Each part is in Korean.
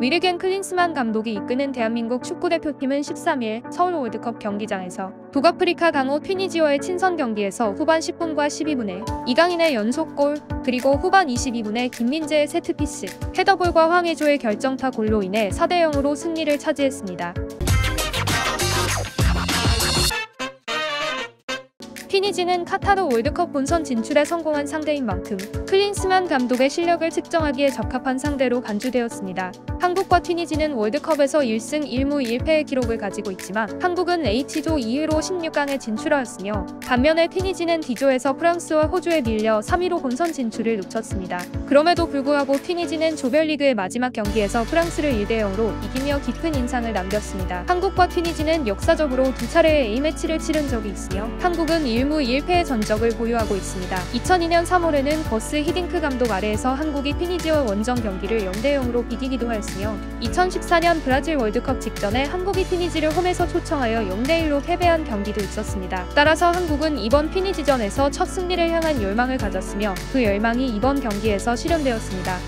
위르겐 클린스만 감독이 이끄는 대한민국 축구대표팀은 13일 서울 월드컵 경기장에서 북아프리카 강호 튀니지와의 친선 경기에서 후반 10분과 12분에 이강인의 연속골, 그리고 후반 22분에 김민재의 세트피스, 헤더볼과 황의조의 결정타 골로 인해 4대0으로 승리를 차지했습니다. 튀니지는 카타르 월드컵 본선 진출에 성공한 상대인 만큼 클린스만 감독의 실력을 측정하기에 적합한 상대로 간주되었습니다. 한국과 튀니지는 월드컵에서 1승 1무 1패의 기록을 가지고 있지만 한국은 H조 2위로 16강에 진출하였으며 반면에 튀니지는 D조에서 프랑스와 호주에 밀려 3위로 본선 진출을 놓쳤습니다. 그럼에도 불구하고 튀니지는 조별리그의 마지막 경기에서 프랑스를 1대0으로 이기며 깊은 인상을 남겼습니다. 한국과 튀니지는 역사적으로 두 차례의 A매치를 치른 적이 있으며 한국은 1무 1패의 전적을 보유하고 있습니다. 2002년 3월에는 버스 히딩크 감독 아래에서 한국이 튀니지와 원정 경기를 0대0으로 비기기도 하였으며 2014년 브라질 월드컵 직전에 한국이 튀니지를 홈에서 초청하여 0대1로 패배한 경기도 있었습니다. 따라서 한국은 이번 튀니지전에서 첫 승리를 향한 열망을 가졌으며 그 열망이 이번 경기에서 실현되었습니다.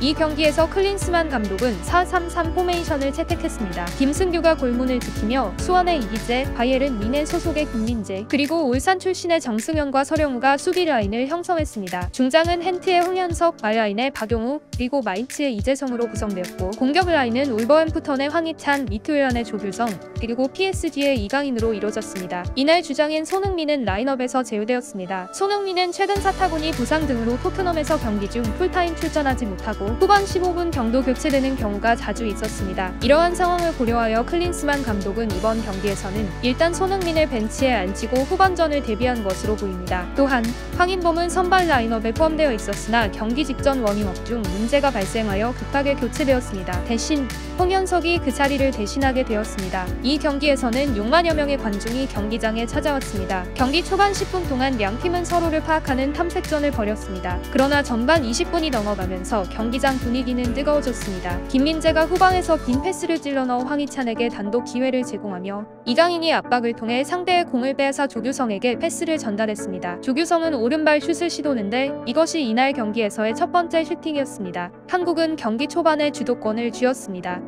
이 경기에서 클린스만 감독은 4-3-3 포메이션을 채택했습니다. 김승규가 골문을 지키며 수원의 이기재, 바이에른 뮌헨 소속의 김민재, 그리고 울산 출신의 정승현과 서령우가 수비 라인을 형성했습니다. 중장은 헨트의 홍현석, 말라인의 박용우, 그리고 마인츠의 이재성으로 구성되었고 공격 라인은 울버햄프턴의 황희찬, 미트윌란의 조규성, 그리고 PSG의 이강인으로 이뤄졌습니다. 이날 주장인 손흥민은 라인업에서 제외되었습니다. 손흥민은 최근 사타구니 부상 등으로 토트넘에서 경기 중 풀타임 출전하지 못하고 후반 15분 정도 교체되는 경우가 자주 있었습니다. 이러한 상황을 고려하여 클린스만 감독은 이번 경기에서는 일단 손흥민을 벤치에 앉히고 후반전을 대비한 것으로 보입니다. 또한 황인범은 선발 라인업에 포함되어 있었으나 경기 직전 워밍업 중 문제가 발생하여 급하게 교체되었습니다. 대신 홍현석이 그 자리를 대신하게 되었습니다. 이 경기에서는 6만여 명의 관중이 경기장에 찾아왔습니다. 경기 초반 10분 동안 양팀은 서로를 파악하는 탐색전을 벌였습니다. 그러나 전반 20분이 넘어가면서 경기장 분위기는 뜨거워졌습니다. 김민재가 후방에서 긴 패스를 찔러 넣어 황희찬에게 단독 기회를 제공하며 이강인이 압박을 통해 상대의 공을 빼앗아 조규성에게 패스를 전달했습니다. 조규성은 오른발 슛을 시도했는데 이것이 이날 경기에서의 첫 번째 슈팅이었습니다. 한국은 경기 초반에 주도권을 쥐었습니다.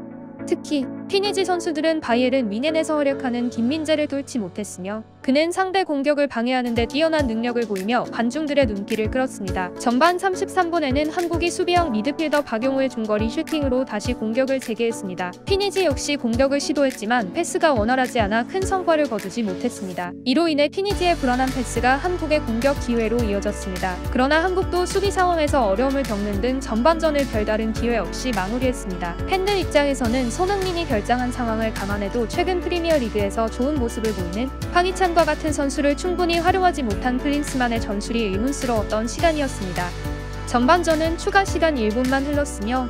특히 튀니지 선수들은 바이에른 뮌헨에서 활약하는 김민재를 뚫지 못했으며 그는 상대 공격을 방해하는 데 뛰어난 능력을 보이며 관중들의 눈길을 끌었습니다. 전반 33분에는 한국이 수비형 미드필더 박용우의 중거리 슈팅으로 다시 공격을 재개했습니다. 튀니지 역시 공격을 시도했지만 패스가 원활하지 않아 큰 성과를 거두지 못했습니다. 이로 인해 튀니지의 불안한 패스가 한국의 공격 기회로 이어졌습니다. 그러나 한국도 수비 상황에서 어려움을 겪는 등 전반전을 별다른 기회 없이 마무리했습니다. 팬들 입장에서는 손흥민이 결장한 상황을 감안해도 최근 프리미어리그에서 좋은 모습을 보이는 황희찬과 같은 선수를 충분히 활용하지 못한 클린스만의 전술이 의문스러웠던 시간이었습니다. 전반전은 추가 시간 1분만 흘렀으며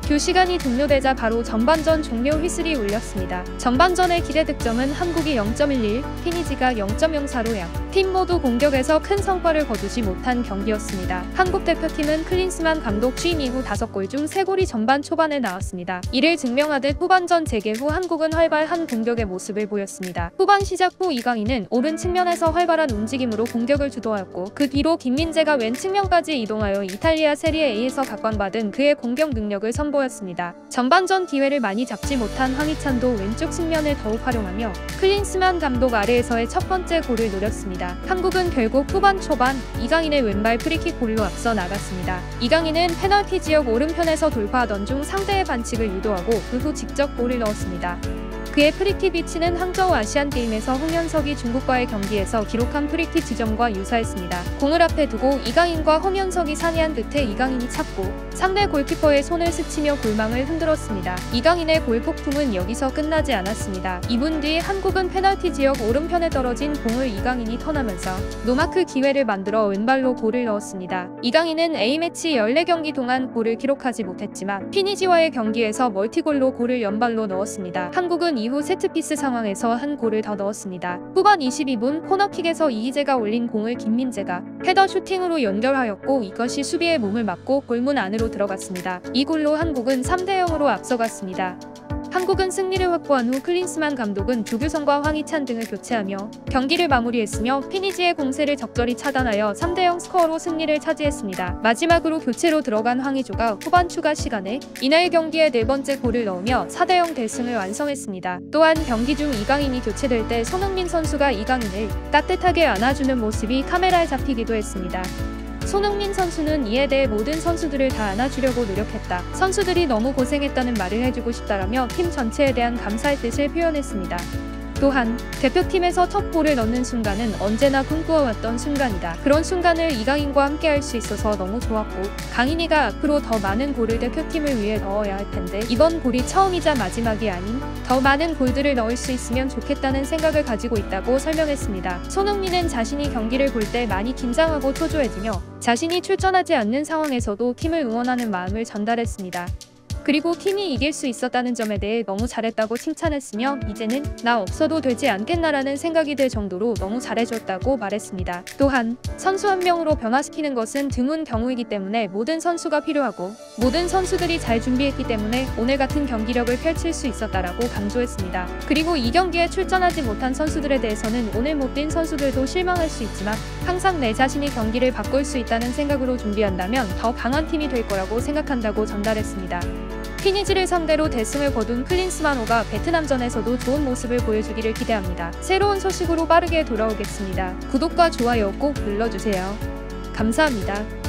그 시간이 종료되자 바로 전반전 종료 휘슬이 울렸습니다. 전반전의 기대 득점은 한국이 0.11, 튀니지가 0.04로 팀 모두 공격에서 큰 성과를 거두지 못한 경기였습니다. 한국 대표팀은 클린스만 감독 취임 이후 5골 중 3골이 전반 초반에 나왔습니다. 이를 증명하듯 후반전 재개 후 한국은 활발한 공격의 모습을 보였습니다. 후반 시작 후 이강인은 오른 측면에서 활발한 움직임으로 공격을 주도하였고 그 뒤로 김민재가 왼 측면까지 이동하여 이탈리아 세리에 A에서 각광받은 그의 공격 능력을 선보였습니다. 전반전 기회를 많이 잡지 못한 황희찬도 왼쪽 측면을 더욱 활용하며 클린스만 감독 아래에서의 첫 번째 골을 노렸습니다. 한국은 결국 후반 초반 이강인의 왼발 프리킥 골로 앞서 나갔습니다. 이강인은 페널티 지역 오른편에서 돌파하던 중 상대의 반칙을 유도하고 그 후 직접 골을 넣었습니다. 그의 프리킥 위치는 항저우 아시안게임에서 홍현석이 중국과의 경기에서 기록한 프리킥 지점과 유사했습니다. 공을 앞에 두고 이강인과 홍현석이 상의한 끝에 이강인이 잡고 상대 골키퍼의 손을 스치며 골망을 흔들었습니다. 이강인의 골폭풍은 여기서 끝나지 않았습니다. 2분 뒤 한국은 페널티 지역 오른편에 떨어진 공을 이강인이 턴하면서 노마크 기회를 만들어 왼발로 골을 넣었습니다. 이강인은 A매치 14경기 동안 골을 기록하지 못했지만 튀니지와의 경기에서 멀티골로 골을 연발로 넣었습니다. 한국은 이후 세트피스 상황에서 한 골을 더 넣었습니다. 후반 22분 코너킥에서 이기재가 올린 공을 김민재가 헤더 슈팅으로 연결하였고 이것이 수비의 몸을 맞고 골문 안으로 들어갔습니다. 이 골로 한국은 3대0으로 앞서갔습니다. 한국은 승리를 확보한 후 클린스만 감독은 조규성과 황희찬 등을 교체하며 경기를 마무리했으며 피니지의 공세를 적절히 차단하여 3대0 스코어로 승리를 차지했습니다. 마지막으로 교체로 들어간 황의조가 후반 추가 시간에 이날 경기에 4번째 골을 넣으며 4대0 대승을 완성했습니다. 또한 경기 중 이강인이 교체될 때 손흥민 선수가 이강인을 따뜻하게 안아주는 모습이 카메라에 잡히기도 했습니다. 손흥민 선수는 이에 대해 모든 선수들을 다 안아주려고 노력했다. 선수들이 너무 고생했다는 말을 해주고 싶다라며 팀 전체에 대한 감사의 뜻을 표현했습니다. 또한 대표팀에서 첫 골을 넣는 순간은 언제나 꿈꾸어왔던 순간이다. 그런 순간을 이강인과 함께 할 수 있어서 너무 좋았고 강인이가 앞으로 더 많은 골을 대표팀을 위해 넣어야 할 텐데 이번 골이 처음이자 마지막이 아닌 더 많은 골들을 넣을 수 있으면 좋겠다는 생각을 가지고 있다고 설명했습니다. 손흥민은 자신이 경기를 볼 때 많이 긴장하고 초조해지며 자신이 출전하지 않는 상황에서도 팀을 응원하는 마음을 전달했습니다. 그리고 팀이 이길 수 있었다는 점에 대해 너무 잘했다고 칭찬했으며 이제는 나 없어도 되지 않겠나라는 생각이 들 정도로 너무 잘해줬다고 말했습니다. 또한 선수 한 명으로 변화시키는 것은 드문 경우이기 때문에 모든 선수가 필요하고 모든 선수들이 잘 준비했기 때문에 오늘 같은 경기력을 펼칠 수 있었다라고 강조했습니다. 그리고 이 경기에 출전하지 못한 선수들에 대해서는 오늘 못 뛴 선수들도 실망할 수 있지만 항상 내 자신이 경기를 바꿀 수 있다는 생각으로 준비한다면 더 강한 팀이 될 거라고 생각한다고 전달했습니다. 피니지를 상대로 대승을 거둔 클린스만호가 베트남전에서도 좋은 모습을 보여주기를 기대합니다. 새로운 소식으로 빠르게 돌아오겠습니다. 구독과 좋아요 꼭 눌러주세요. 감사합니다.